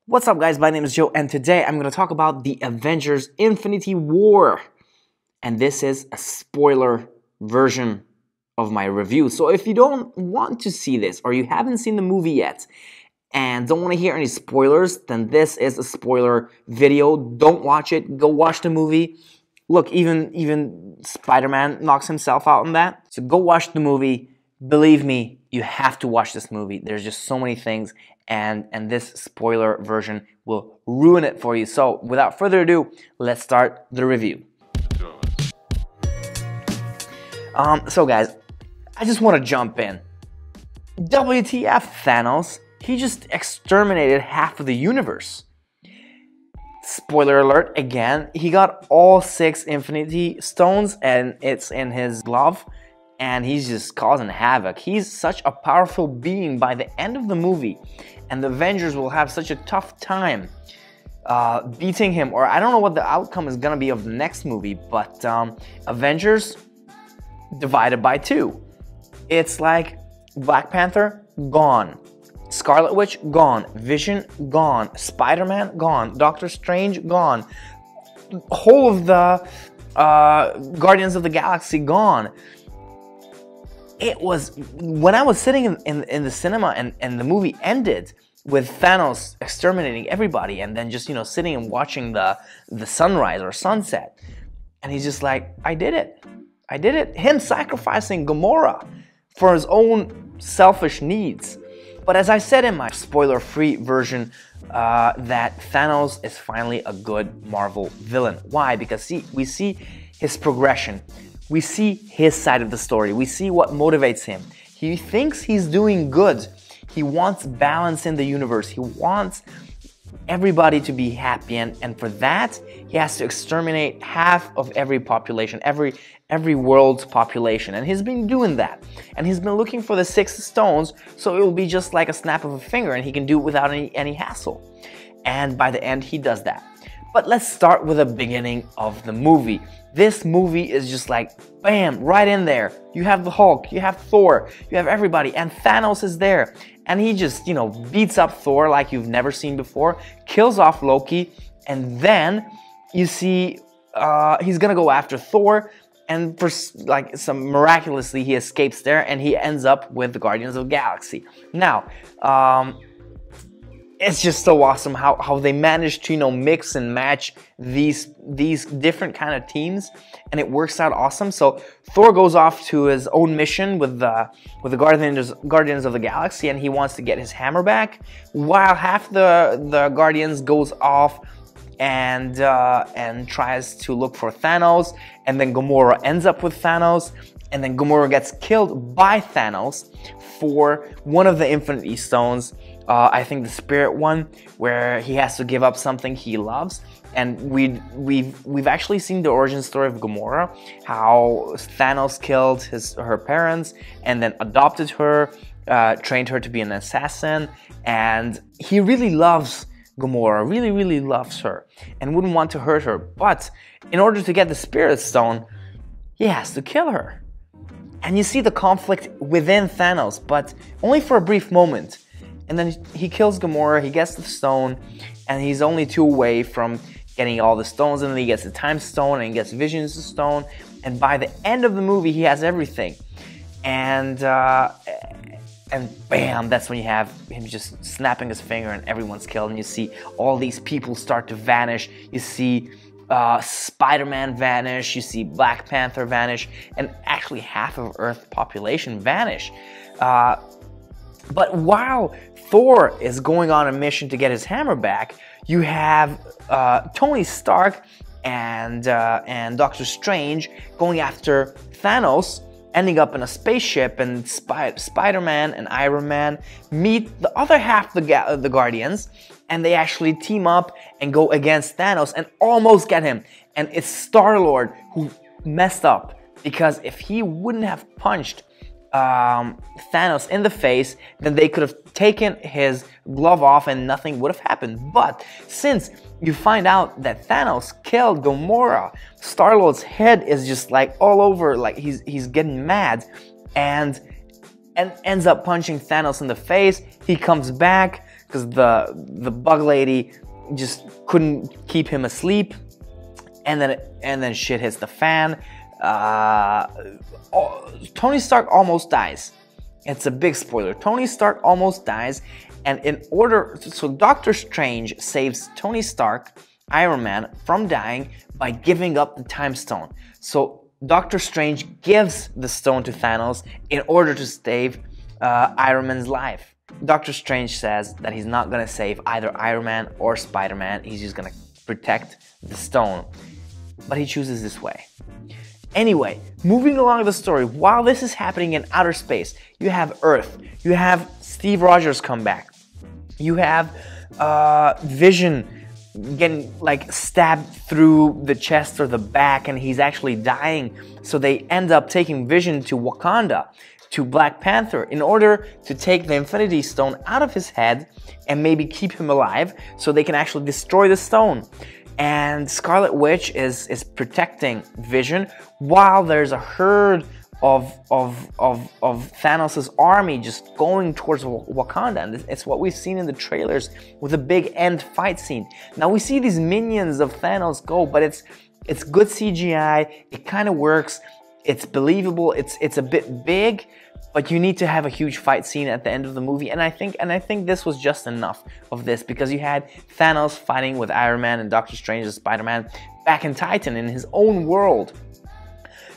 What's up, guys? My name is Joe, and today I'm going to talk about the Avengers Infinity War. And this is a spoiler version of my review. So if you don't want to see this, or you haven't seen the movie yet, and don't want to hear any spoilers, then this is a spoiler video. Don't watch it. Go watch the movie. Look, even Spider-Man knocks himself out in that. So go watch the movie. Believe me, you have to watch this movie. There's just so many things, and this spoiler version will ruin it for you. So without further ado, let's start the review. So guys, I just want to jump in. Wtf Thanos, he just exterminated half of the universe. Spoiler alert again, he got all 6 Infinity Stones and it's in his glove. And he's just causing havoc. He's such a powerful being by the end of the movie. And the Avengers will have such a tough time beating him. Or I don't know what the outcome is going to be of the next movie. But Avengers divided by 2. It's like Black Panther, gone. Scarlet Witch, gone. Vision, gone. Spider-Man, gone. Doctor Strange, gone. Whole of the Guardians of the Galaxy, gone. It was, when I was sitting in the cinema and the movie ended with Thanos exterminating everybody and then just, sitting and watching the sunrise or sunset. And he's just like, I did it. I did it. Him sacrificing Gamora for his own selfish needs. But as I said in my spoiler-free version, that Thanos is finally a good Marvel villain. Why? Because we see his progression. We see his side of the story. We see what motivates him. He thinks he's doing good. He wants balance in the universe. He wants everybody to be happy. And for that, he has to exterminate half of every population, every world's population. And he's been doing that. And he's been looking for the 6 stones, so it will be just like a snap of a finger and he can do it without any hassle. And by the end, he does that. But let's start with the beginning of the movie. This movie is just like, bam, right in there. You have the Hulk, you have Thor, you have everybody, and Thanos is there. And he just, beats up Thor like you've never seen before, kills off Loki, and then you see he's gonna go after Thor, and for miraculously he escapes there, and he ends up with the Guardians of the Galaxy. Now, it's just so awesome how they managed to Mix and match these different kind of teams, and it works out awesome. So Thor goes off to his own mission with the Guardians of the Galaxy, and he wants to get his hammer back, while half the Guardians goes off and tries to look for Thanos, and then Gamora ends up with Thanos, and then Gamora gets killed by Thanos for one of the Infinity Stones. I think the Spirit one, where he has to give up something he loves. And we've actually seen the origin story of Gamora, how Thanos killed her parents and then adopted her, trained her to be an assassin, and he really loves Gamora, really loves her, and wouldn't want to hurt her. But in order to get the Spirit Stone, he has to kill her. And you see the conflict within Thanos, but only for a brief moment. And then he kills Gamora, he gets the stone, and he's only 2 away from getting all the stones, and then he gets the Time Stone, and he gets Vision's Stone, and by the end of the movie, he has everything. And bam, that's when you have him just snapping his finger and everyone's killed, and you see all these people start to vanish. You see Spider-Man vanish, you see Black Panther vanish, and actually half of Earth's population vanish. But while Thor is going on a mission to get his hammer back, you have Tony Stark and Doctor Strange going after Thanos, ending up in a spaceship, and Spider-Man and Iron Man meet the other half of the Guardians, and they actually team up and go against Thanos and almost get him. And it's Star-Lord who messed up, because if he wouldn't have punched Thanos in the face, then they could have taken his glove off and nothing would have happened. But since you find out that Thanos killed Gamora, Star-Lord's head is just like all over, like he's getting mad, and ends up punching Thanos in the face. He comes back, because the bug lady just couldn't keep him asleep, and then shit hits the fan. Tony Stark almost dies. It's a big spoiler. Tony Stark almost dies, and so Doctor Strange saves Tony Stark, Iron Man, from dying by giving up the time stone. So Doctor Strange gives the stone to Thanos in order to save Iron Man's life. Doctor Strange says that he's not gonna save either Iron Man or Spider-Man. He's just gonna protect the stone, but he chooses this way. Anyway, moving along the story, while this is happening in outer space, you have Earth, you have Steve Rogers come back, you have Vision getting like stabbed through the chest or the back, and he's actually dying. So they end up taking Vision to Wakanda, to Black Panther, in order to take the Infinity Stone out of his head and maybe keep him alive so they can actually destroy the stone. And Scarlet Witch is protecting Vision while there's a herd of Thanos' army just going towards Wakanda. And it's what we've seen in the trailers with a big end fight scene. Now we see these minions of Thanos go, but it's good CGI, it kind of works, it's believable, it's a bit big, but you need to have a huge fight scene at the end of the movie, and I think this was just enough of this, because you had Thanos fighting with Iron Man and Doctor Strange and Spider-Man back in Titan in his own world.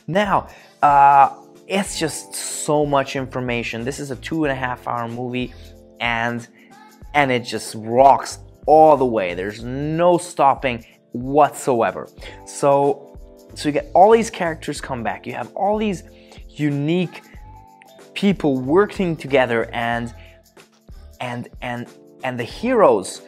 Now, it's just so much information. This is a 2.5-hour movie, and it just rocks all the way. There's no stopping whatsoever. So you get all these characters come back. You have all these unique people working together, and the heroes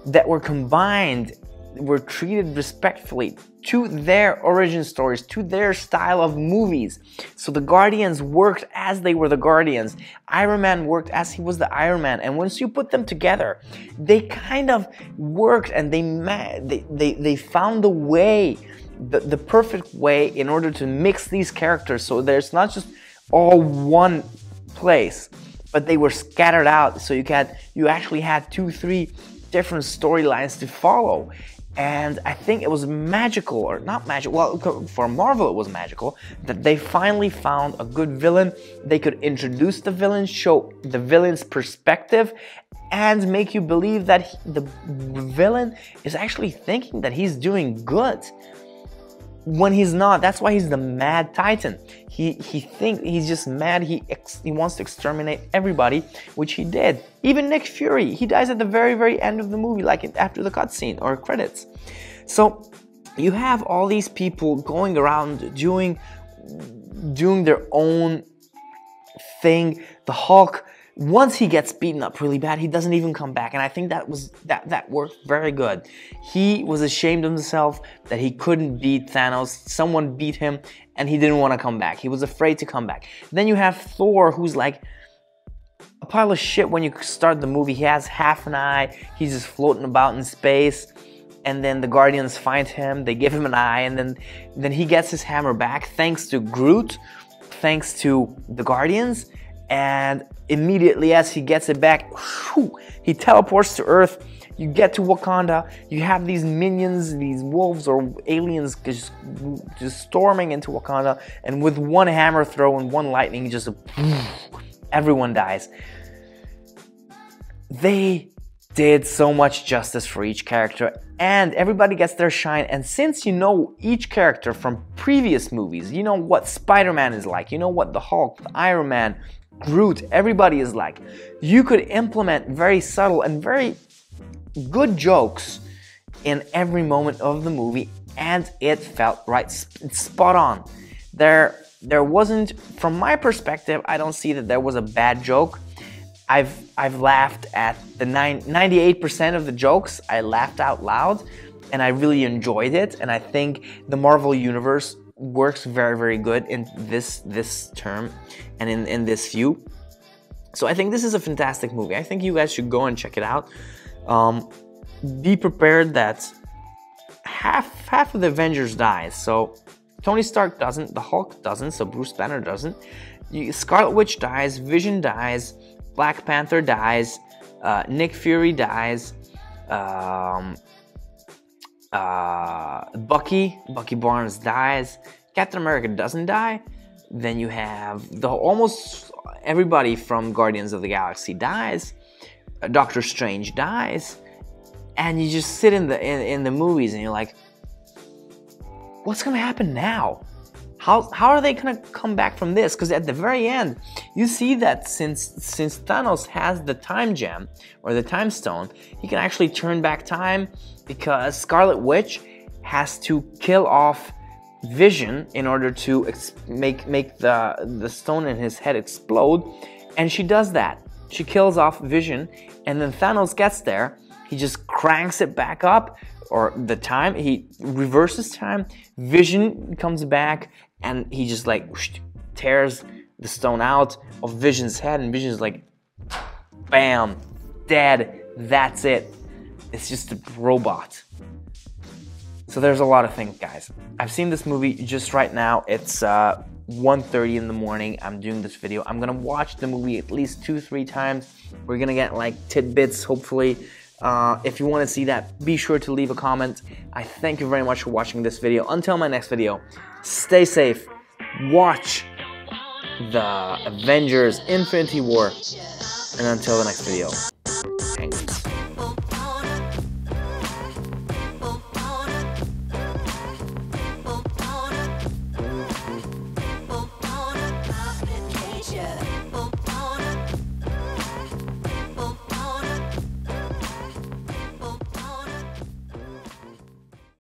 that were combined were treated respectfully to their origin stories, to their style of movies. So the Guardians worked as they were the Guardians. Iron Man worked as he was the Iron Man. And once you put them together, they kind of worked, and they found a way, the perfect way, in order to mix these characters. So there's not just all one place, but they were scattered out. So you actually had 2-3 different storylines to follow. And I think it was magical, or not magical, well, for Marvel it was magical, that they finally found a good villain. They could introduce the villain, show the villain's perspective, and make you believe that the villain is actually thinking that he's doing good when he's not. That's why he's the Mad Titan. He's just mad. He wants to exterminate everybody, which he did. Even Nick Fury, he dies at the very, very end of the movie, like after the cutscene or credits. So you have all these people going around doing their own thing. The Hulk, once he gets beaten up really bad, he doesn't even come back, and I think that worked very good. He was ashamed of himself that he couldn't beat Thanos. Someone beat him, and he didn't want to come back. He was afraid to come back. Then you have Thor, who's like a pile of shit when you start the movie. He has half an eye. He's just floating about in space, and then the Guardians find him. They give him an eye, and then he gets his hammer back thanks to Groot, thanks to the Guardians. And immediately as he gets it back, whew, he teleports to Earth. You get to Wakanda. You have these minions, these wolves or aliens just storming into Wakanda. And with one hammer throw and one lightning, just everyone dies. They did so much justice for each character, and everybody gets their shine. And since you know each character from previous movies, you know what Spider-Man is like, you know what the Hulk, the Iron Man, Groot, everybody is like, you could implement very subtle and very good jokes in every moment of the movie, and it felt right. It's spot on. There wasn't, from my perspective, I don't see that there was a bad joke. I've laughed at the 98% of the jokes. I laughed out loud, and I really enjoyed it. And I think the Marvel Universe works very, very good in this term and in this view. So I think this is a fantastic movie. I think you guys should go and check it out. Be prepared that half of the Avengers dies. So Tony Stark doesn't, the Hulk doesn't, so Bruce Banner doesn't. Scarlet Witch dies, Vision dies, Black Panther dies, Nick Fury dies. Bucky Barnes dies. Captain America doesn't die. Then you have almost everybody from Guardians of the Galaxy dies. Doctor Strange dies, and you just sit in the movies and you're like, what's gonna happen now? How are they gonna come back from this? Because at the very end, you see that since Thanos has the time gem or the time stone, he can actually turn back time, because Scarlet Witch has to kill off Vision in order to make the stone in his head explode, and she does that. She kills off Vision, and then Thanos gets there. He just cranks it back up, or the time, he reverses time. Vision comes back, and he just like tears the stone out of Vision's head, and Vision's like, bam, dead. That's it. It's just a robot. So there's a lot of things, guys. I've seen this movie just right now. It's 1:30 in the morning. I'm doing this video. I'm gonna watch the movie at least 2-3 times. We're gonna get like tidbits, hopefully. If you want to see that, be sure to leave a comment. I thank you very much for watching this video. Until my next video, stay safe. Watch the Avengers Infinity War. And until the next video, thanks.